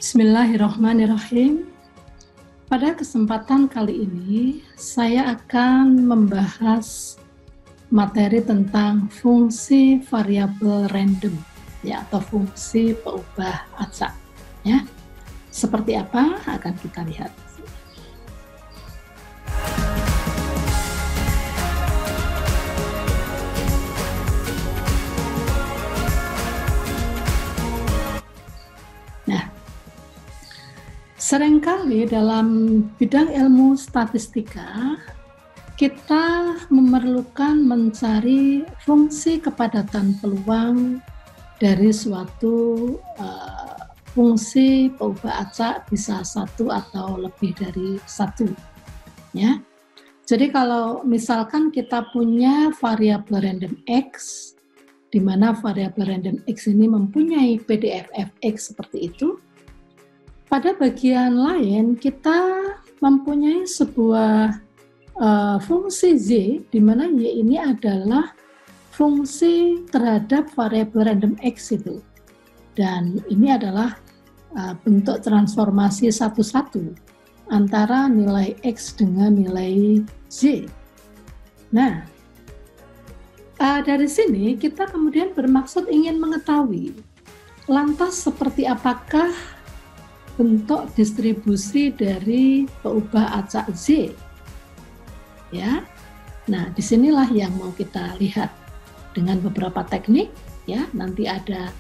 Bismillahirrahmanirrahim. Pada kesempatan kali ini, saya akan membahas materi tentang fungsi variabel random, ya, atau fungsi peubah acak. Ya. Seperti apa akan kita lihat. Seringkali dalam bidang ilmu statistika, kita memerlukan mencari fungsi kepadatan peluang dari suatu fungsi peubah acak, bisa satu atau lebih dari satu. Ya. Jadi kalau misalkan kita punya variabel random X, di mana variabel random X ini mempunyai PDF fx seperti itu, pada bagian lain kita mempunyai sebuah fungsi Z, di mana Y ini adalah fungsi terhadap variabel random X itu. Dan ini adalah bentuk transformasi satu-satu antara nilai X dengan nilai Z. Nah, dari sini kita kemudian bermaksud ingin mengetahui, lantas seperti apakah bentuk distribusi dari peubah acak Z. Ya. Nah, disinilah yang mau kita lihat dengan beberapa teknik. Ya, nanti ada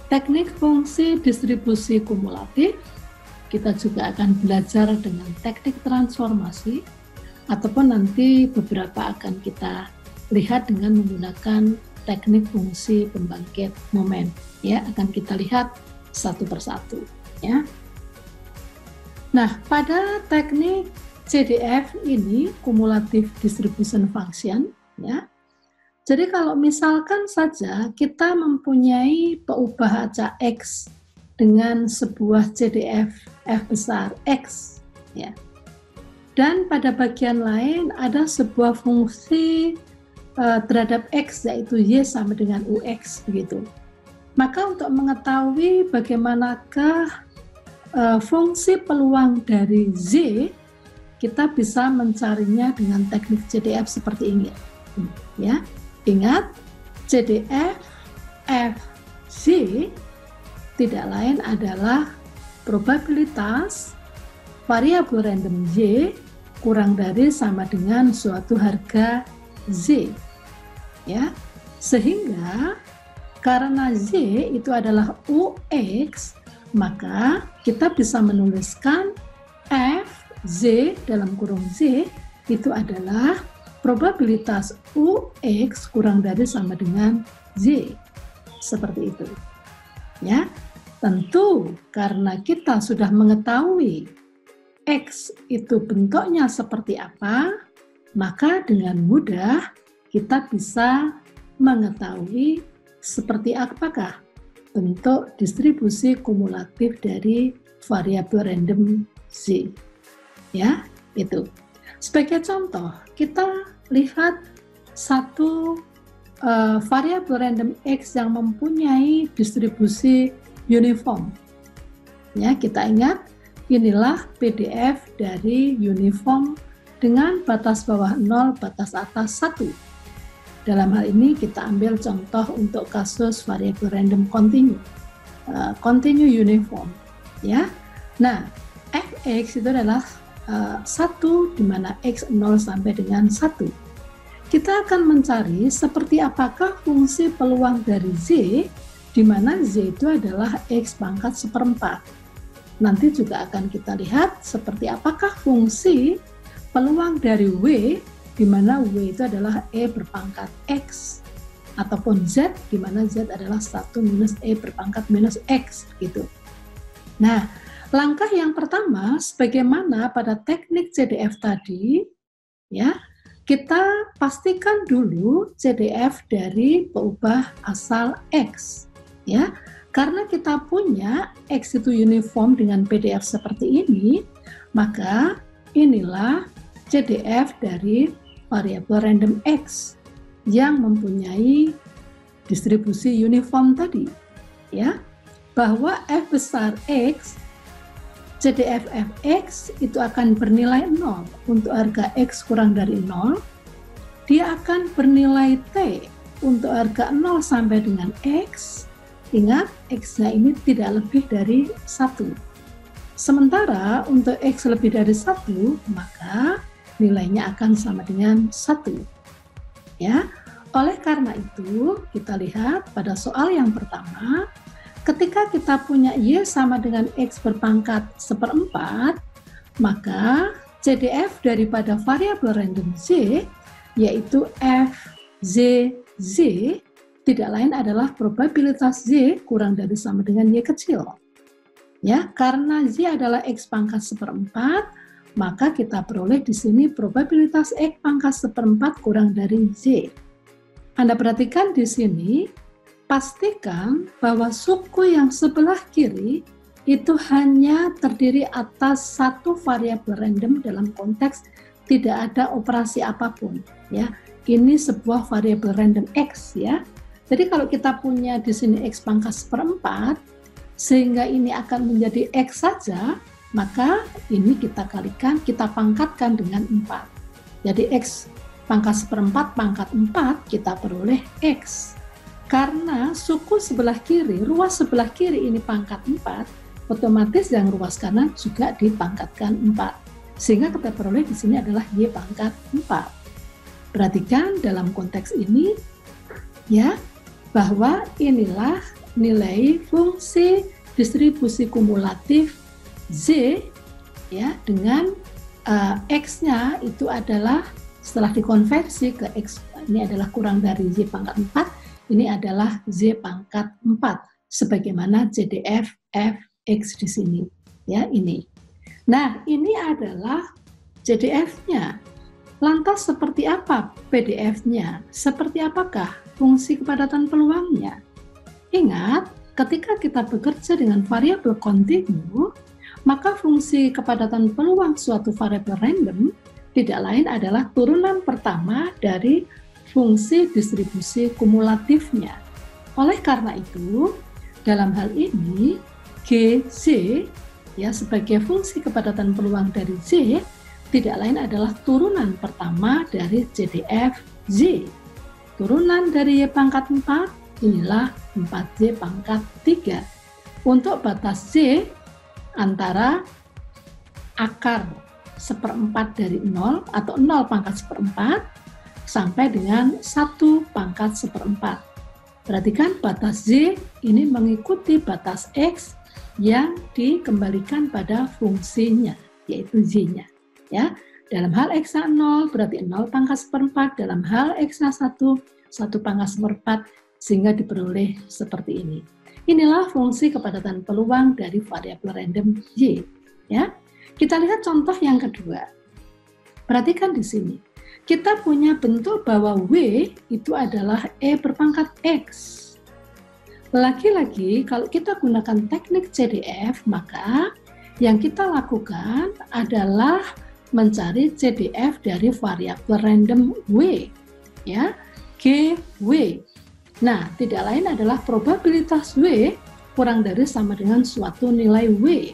teknik fungsi distribusi kumulatif. Kita juga akan belajar dengan teknik transformasi, ataupun nanti beberapa akan kita lihat dengan menggunakan teknik fungsi pembangkit momen. Ya, akan kita lihat satu persatu. Ya. Nah, pada teknik CDF ini, Cumulative Distribution Function, ya. Jadi kalau misalkan saja kita mempunyai peubah acak X dengan sebuah CDF F besar X, ya. Dan pada bagian lain ada sebuah fungsi terhadap X, yaitu Y sama dengan UX, begitu. Maka untuk mengetahui bagaimanakah fungsi peluang dari Z, kita bisa mencarinya dengan teknik CDF seperti ini. Ya, ingat CDF Fz tidak lain adalah probabilitas variabel random Y kurang dari sama dengan suatu harga Z. Ya, sehingga karena Z itu adalah UX, maka kita bisa menuliskan Fz dalam kurung Z itu adalah probabilitas UX kurang dari sama dengan Z. Seperti itu. Ya. Tentu karena kita sudah mengetahui X itu bentuknya seperti apa, maka dengan mudah kita bisa mengetahui seperti apakah bentuk distribusi kumulatif dari variabel random Z. Ya, itu. Sebagai contoh, kita lihat satu variabel random X yang mempunyai distribusi uniform. Ya, kita ingat inilah PDF dari uniform dengan batas bawah 0, batas atas 1. Dalam hal ini kita ambil contoh untuk kasus variabel random continue uniform, ya. Nah, fx itu adalah 1 di mana x 0 sampai dengan 1. Kita akan mencari seperti apakah fungsi peluang dari Z, di mana Z itu adalah x pangkat seperempat. Nanti juga akan kita lihat seperti apakah fungsi peluang dari W, di mana W itu adalah E berpangkat X, ataupun Z, di mana Z adalah 1 minus E berpangkat minus X, gitu. Nah, langkah yang pertama, sebagaimana pada teknik CDF tadi, ya, kita pastikan dulu CDF dari peubah asal X, ya. Karena kita punya X itu uniform dengan PDF seperti ini, maka inilah CDF dari variabel random X yang mempunyai distribusi uniform tadi, ya, bahwa F besar X CDF fx itu akan bernilai 0 untuk harga x kurang dari 0. Dia akan bernilai t untuk harga 0 sampai dengan x. Ingat, x-nya ini tidak lebih dari 1. Sementara untuk x lebih dari 1, maka nilainya akan sama dengan 1. Ya, oleh karena itu, kita lihat pada soal yang pertama, ketika kita punya y sama dengan x berpangkat 1/4, maka CDF daripada variabel random z, yaitu f, z, z, tidak lain adalah probabilitas z kurang dari sama dengan y kecil. Ya, karena z adalah x pangkat 1/4, maka kita peroleh di sini probabilitas x pangkat 1/4 kurang dari z. Anda perhatikan di sini, pastikan bahwa suku yang sebelah kiri itu hanya terdiri atas satu variabel random dalam konteks tidak ada operasi apapun. Ya, ini sebuah variabel random x ya. Jadi kalau kita punya di sini x pangkat 1/4, sehingga ini akan menjadi x saja, maka ini kita kalikan, kita pangkatkan dengan 4. Jadi x pangkat 1/4 pangkat 4 kita peroleh x. Karena suku sebelah kiri, ruas sebelah kiri ini pangkat 4, otomatis yang ruas kanan juga dipangkatkan 4. Sehingga kita peroleh di sini adalah y pangkat 4. Perhatikan dalam konteks ini ya, bahwa inilah nilai fungsi distribusi kumulatif z ya, dengan x-nya itu adalah setelah dikonversi ke x, ini adalah kurang dari z pangkat 4, ini adalah z pangkat 4 sebagaimana CDF fx di sini ya, ini. Nah, ini adalah CDF-nya. Lantas seperti apa PDF-nya? Seperti apakah fungsi kepadatan peluangnya? Ingat, ketika kita bekerja dengan variabel kontinu, maka fungsi kepadatan peluang suatu variabel random tidak lain adalah turunan pertama dari fungsi distribusi kumulatifnya. Oleh karena itu, dalam hal ini, GZ ya, sebagai fungsi kepadatan peluang dari Z tidak lain adalah turunan pertama dari CDF Z. Turunan dari Y pangkat 4, inilah 4Z pangkat 3. Untuk batas Z antara akar 1/4 dari 0 atau 0 pangkat 1/4 sampai dengan 1 pangkat 1/4. Perhatikan batas Z ini mengikuti batas X yang dikembalikan pada fungsinya, yaitu Z-nya. Ya, dalam hal X-nya 0 berarti 0 pangkat 1/4, dalam hal X-nya 1 pangkat 1/4, sehingga diperoleh seperti ini. Inilah fungsi kepadatan peluang dari variabel random Y. Ya, kita lihat contoh yang kedua. Perhatikan di sini. Kita punya bentuk bahwa W itu adalah E berpangkat X. Lagi-lagi, kalau kita gunakan teknik CDF, maka yang kita lakukan adalah mencari CDF dari variabel random W, ya, GW. Nah, tidak lain adalah probabilitas W kurang dari sama dengan suatu nilai W.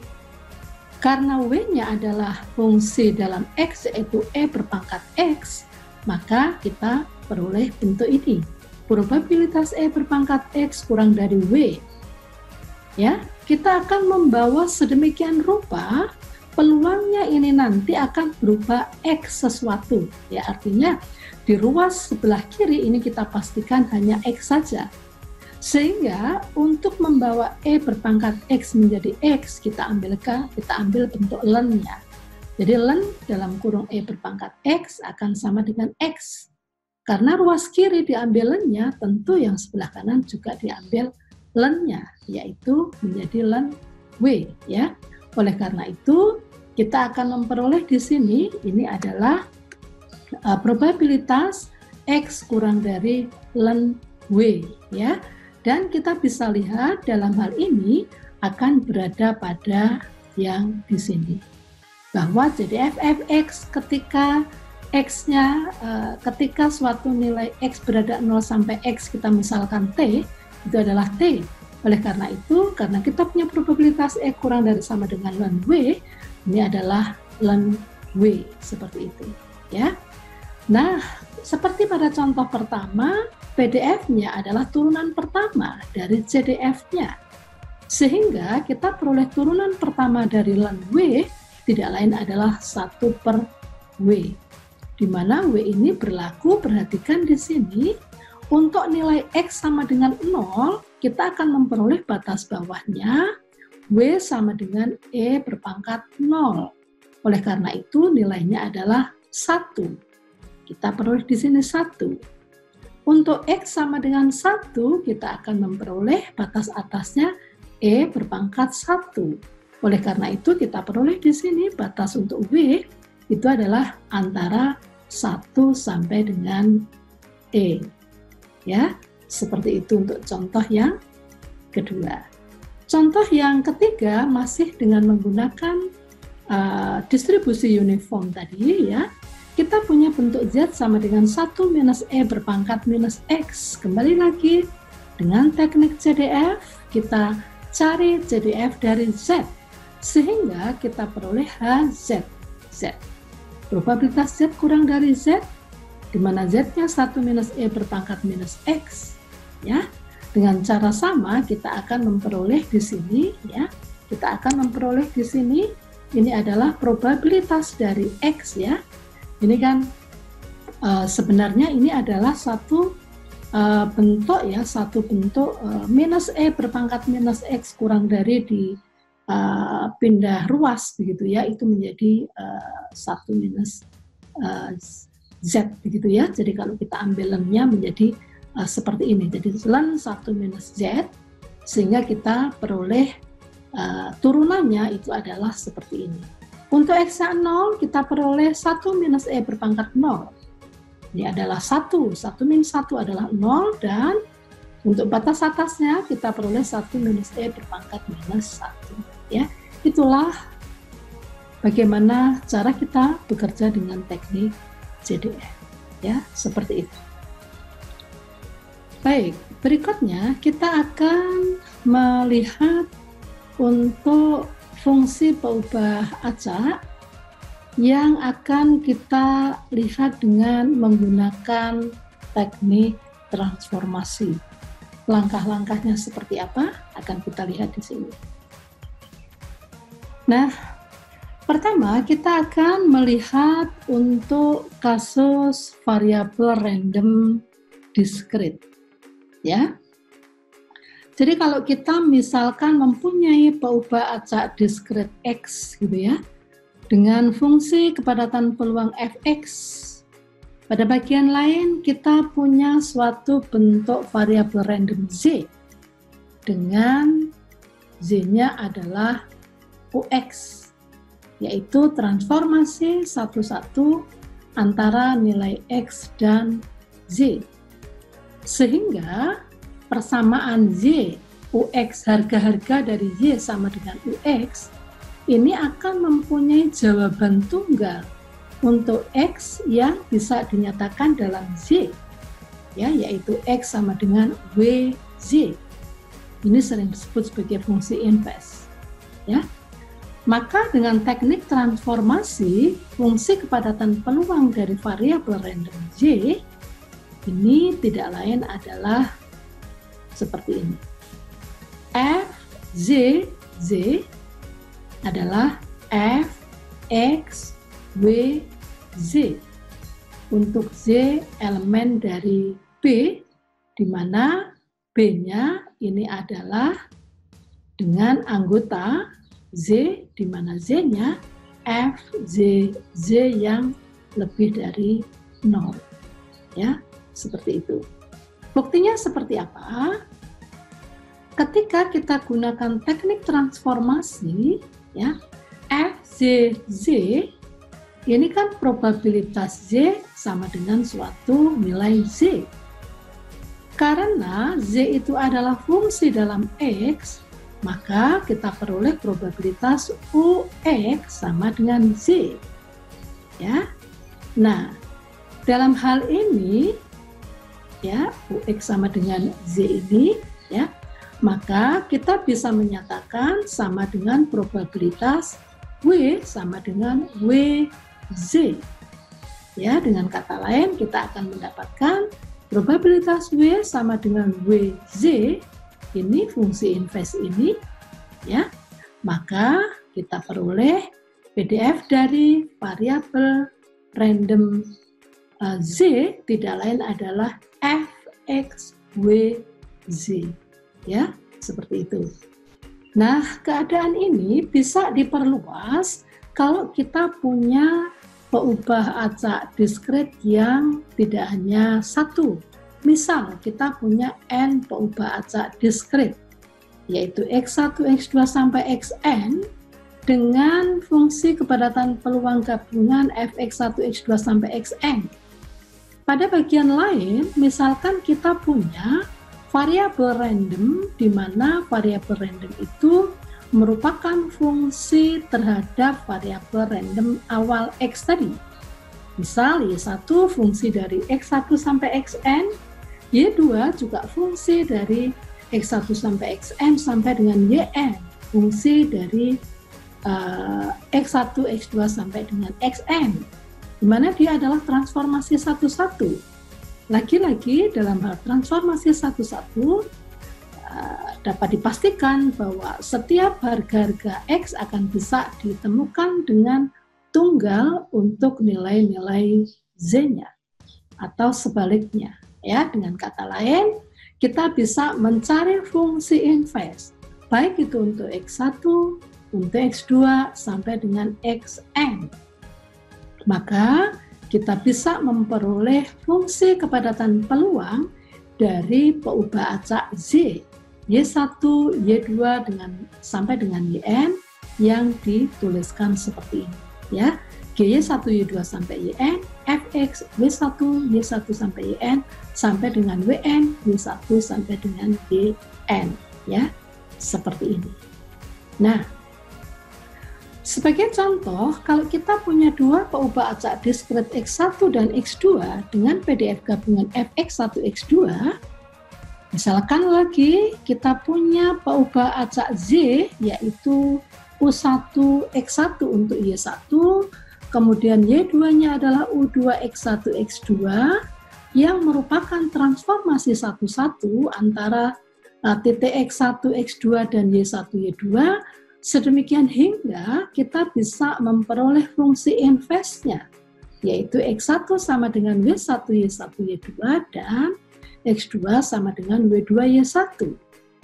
Karena W-nya adalah fungsi dalam X, yaitu E berpangkat X, maka kita peroleh bentuk ini. Probabilitas E berpangkat X kurang dari W. Ya, kita akan membawa sedemikian rupa, peluangnya ini nanti akan berupa X sesuatu. Ya, artinya di ruas sebelah kiri ini kita pastikan hanya X saja. Sehingga untuk membawa E berpangkat X menjadi X, kita ambil bentuk len-nya. Jadi len dalam kurung E berpangkat X akan sama dengan X. Karena ruas kiri diambil len-nya, tentu yang sebelah kanan juga diambil len-nya, yaitu menjadi len W. Ya. Oleh karena itu, kita akan memperoleh di sini, ini adalah probabilitas X kurang dari len W. Ya. Dan kita bisa lihat dalam hal ini akan berada pada yang di sini. Bahwa CDF fx ketika X-nya, ketika suatu nilai X berada 0 sampai X, kita misalkan T, itu adalah T. Oleh karena itu, karena kita punya probabilitas E kurang dari sama dengan ln W, ini adalah ln W, seperti itu. Ya. Nah, seperti pada contoh pertama, PDF-nya adalah turunan pertama dari CDF-nya. Sehingga kita peroleh turunan pertama dari ln W tidak lain adalah 1/W. Di mana W ini berlaku, perhatikan di sini, untuk nilai X sama dengan 0, kita akan memperoleh batas bawahnya W sama dengan E berpangkat 0. Oleh karena itu nilainya adalah 1. Kita peroleh di sini 1. Untuk X sama dengan 1, kita akan memperoleh batas atasnya E berpangkat 1. Oleh karena itu kita peroleh di sini batas untuk W itu adalah antara 1 sampai dengan E. Ya, seperti itu untuk contoh yang kedua. Contoh yang ketiga masih dengan menggunakan distribusi uniform tadi ya. Kita punya bentuk Z sama dengan 1 minus E berpangkat minus X. Kembali lagi dengan teknik CDF, kita cari CDF dari Z. Sehingga kita peroleh HZ. Z. Probabilitas Z kurang dari Z, di mana Z-nya 1 minus E berpangkat minus X. Ya. Dengan cara sama kita akan memperoleh di sini ya. Kita akan memperoleh di sini ini adalah probabilitas dari X ya. Ini kan sebenarnya ini adalah satu bentuk ya, satu bentuk minus E berpangkat minus X kurang dari di pindah ruas begitu ya, itu menjadi 1 minus Z begitu ya. Jadi kalau kita ambil ln-nya menjadi seperti ini, jadi ln 1 minus Z, sehingga kita peroleh turunannya itu adalah seperti ini. Untuk X-nya 0, kita peroleh 1 minus E berpangkat 0. Ini adalah 1 min 1 adalah 0, dan untuk batas atasnya kita peroleh 1 minus E berpangkat minus 1. Ya, itulah bagaimana cara kita bekerja dengan teknik CDF. Ya, seperti itu. Baik, berikutnya kita akan melihat untuk fungsi peubah acak yang akan kita lihat dengan menggunakan teknik transformasi. Langkah-langkahnya seperti apa akan kita lihat di sini. Nah, pertama kita akan melihat untuk kasus variabel random discrete. Ya. Jadi kalau kita misalkan mempunyai peubah acak diskret X gitu ya, dengan fungsi kepadatan peluang Fx, pada bagian lain kita punya suatu bentuk variabel random Z, dengan Z-nya adalah Ux, yaitu transformasi satu-satu antara nilai X dan Z. Sehingga persamaan Y, Ux, harga-harga dari Y sama dengan Ux, ini akan mempunyai jawaban tunggal untuk X yang bisa dinyatakan dalam Z, ya, yaitu X sama dengan WZ. Ini sering disebut sebagai fungsi inverse. Ya. Maka dengan teknik transformasi, fungsi kepadatan peluang dari variabel random Y ini tidak lain adalah seperti ini. Fz adalah Fx WZ untuk Z elemen dari B, di mana B-nya ini adalah dengan anggota Z, di mana Z-nya FZZ yang lebih dari 0. Ya, seperti itu. Buktinya seperti apa? Ketika kita gunakan teknik transformasi, ya, FZZ ini kan probabilitas Z sama dengan suatu nilai Z. Karena Z itu adalah fungsi dalam X, maka kita peroleh probabilitas Ux sama dengan Z. Ya. Nah, dalam hal ini ya, Ux sama dengan Z ini ya, Maka kita bisa menyatakan sama dengan probabilitas W sama dengan WZ. Ya, dengan kata lain kita akan mendapatkan probabilitas W sama dengan WZ, ini fungsi inverse ini, ya. Maka kita peroleh PDF dari variabel random Z tidak lain adalah fxwz, ya, seperti itu. Nah, keadaan ini bisa diperluas kalau kita punya peubah acak diskrit yang tidak hanya satu. Misal kita punya n peubah acak diskrit, yaitu x1, x2 sampai xn dengan fungsi kepadatan peluang gabungan fx1, x2 sampai xn. Pada bagian lain, misalkan kita punya variabel random, di mana variabel random itu merupakan fungsi terhadap variabel random awal x tadi. Misal y1 fungsi dari x1 sampai xn, y2 juga fungsi dari x1 sampai xn sampai dengan yn, fungsi dari x1, x2 sampai dengan xn, di mana dia adalah transformasi satu-satu. Lagi-lagi dalam hal transformasi satu-satu dapat dipastikan bahwa setiap harga-harga X akan bisa ditemukan dengan tunggal untuk nilai-nilai Z-nya atau sebaliknya. Ya, dengan kata lain, kita bisa mencari fungsi inverse, baik itu untuk X1, untuk X2 sampai dengan Xn. Maka kita bisa memperoleh fungsi kepadatan peluang dari peubah acak Z, Y1, Y2 sampai dengan Yn yang dituliskan seperti ini, ya. GY1, Y2 sampai Yn, Fx, W1, Y1 sampai Yn sampai dengan Wn, Y1 sampai dengan Yn, ya. Seperti ini. Nah, sebagai contoh, kalau kita punya dua peubah acak diskrit X1 dan X2 dengan PDF gabungan Fx1, X2, misalkan lagi kita punya peubah acak Z, yaitu U1, X1 untuk Y1, kemudian Y2-nya adalah U2, X1, X2, yang merupakan transformasi satu-satu antara titik X1, X2, dan Y1, Y2, sedemikian hingga kita bisa memperoleh fungsi inverse-nya, yaitu X1 sama dengan W1, Y1, Y2, dan X2 sama dengan W2, Y1.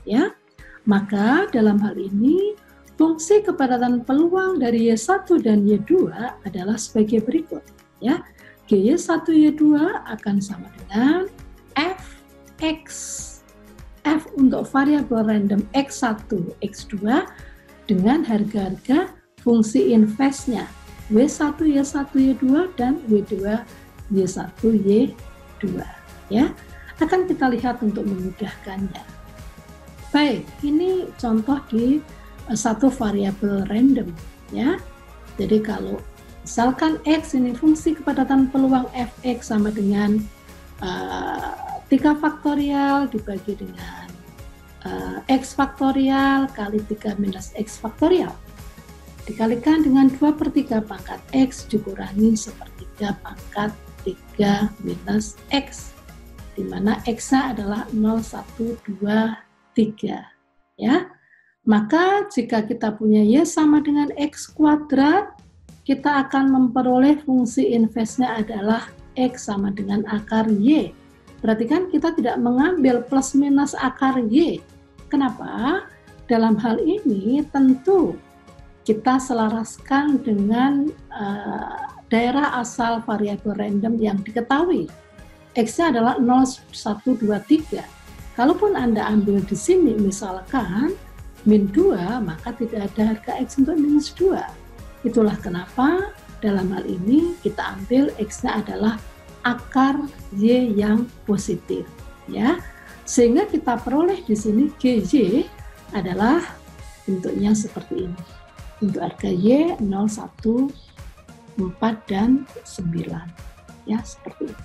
Ya. Maka dalam hal ini, fungsi kepadatan peluang dari Y1 dan Y2 adalah sebagai berikut. Ya. GY1, Y2 akan sama dengan Fx, F untuk variabel random X1, X2, dengan harga-harga fungsi inverse-nya W1, Y1, Y2 dan W2, Y1, Y2, ya. Akan kita lihat untuk memudahkannya. Baik, ini contoh di satu variabel random, ya. Jadi kalau misalkan X ini fungsi kepadatan peluang Fx sama dengan 3 faktorial dibagi dengan X faktorial kali 3 minus X faktorial dikalikan dengan 2/3 pangkat X dikurangi 1/3 pangkat 3 minus X, di mana X-nya adalah 0, 1, 2, 3, ya. Maka jika kita punya Y sama dengan X kuadrat, kita akan memperoleh fungsi inverse-nya adalah X sama dengan akar Y. Berarti kan kita tidak mengambil plus minus akar Y. Kenapa? Dalam hal ini tentu kita selaraskan dengan daerah asal variabel random yang diketahui. X-nya adalah 0, 1, 2, 3. Kalaupun Anda ambil di sini misalkan min 2, maka tidak ada harga X untuk minus 2. Itulah kenapa dalam hal ini kita ambil X-nya adalah akar Y yang positif, ya. Sehingga kita peroleh di sini GY adalah bentuknya seperti ini. Untuk harga Y 0, 1, 4, dan 9. Ya, seperti itu.